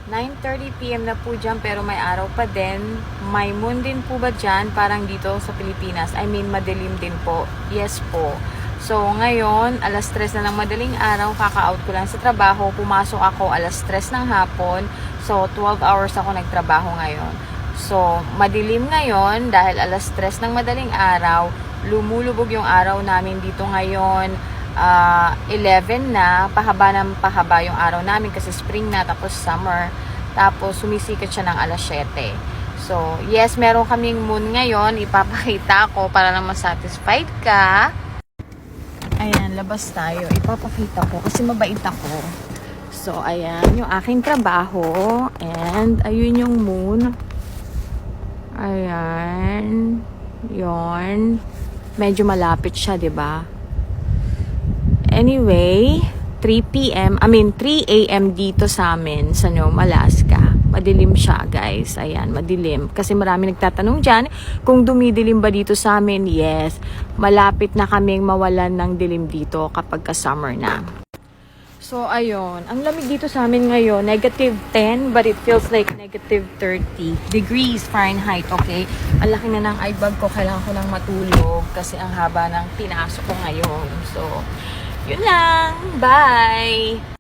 9:30 PM na po dyan, pero may araw pa din. May moon din po ba dyan? Parang dito sa Pilipinas. I mean, madilim din po. Yes po. So, ngayon, alas 3 na ng madaling araw, kaka-out ko lang sa trabaho. Pumasok ako alas 3 ng hapon. So, 12 hours ako nagtrabaho ngayon. So, madilim ngayon dahil alas 3 ng madaling araw. Lumulubog yung araw namin dito ngayon. 11 na, pahaba ng pahaba yung araw namin kasi spring na, tapos summer. Tapos, sumisikat siya ng alas 7. So, yes, meron kaming moon ngayon. Ipapakita ko para lang masatisfied ka. Ayan, labas tayo. Ipapakita ko kasi mabait ako. So, ayan, yung aking trabaho. And, ayun yung moon. Ayan. Yon. Medyo malapit siya, 'di ba? Anyway, 3 a.m. dito sa amin sa Nome, Alaska. Madilim siya, guys. Ayan, madilim. Kasi marami nagtatanong dyan kung dumidilim ba dito sa amin. Yes, malapit na kaming mawalan ng dilim dito kapag ka-summer na. So, ayun. Ang lamig dito sa amin ngayon, -10, but it feels like -30 degrees Fahrenheit, okay? Ang laki na ng eye bag ko. Kailangan ko nang matulog kasi ang haba ng pinasok ko ngayon. So, yun lang. Bye!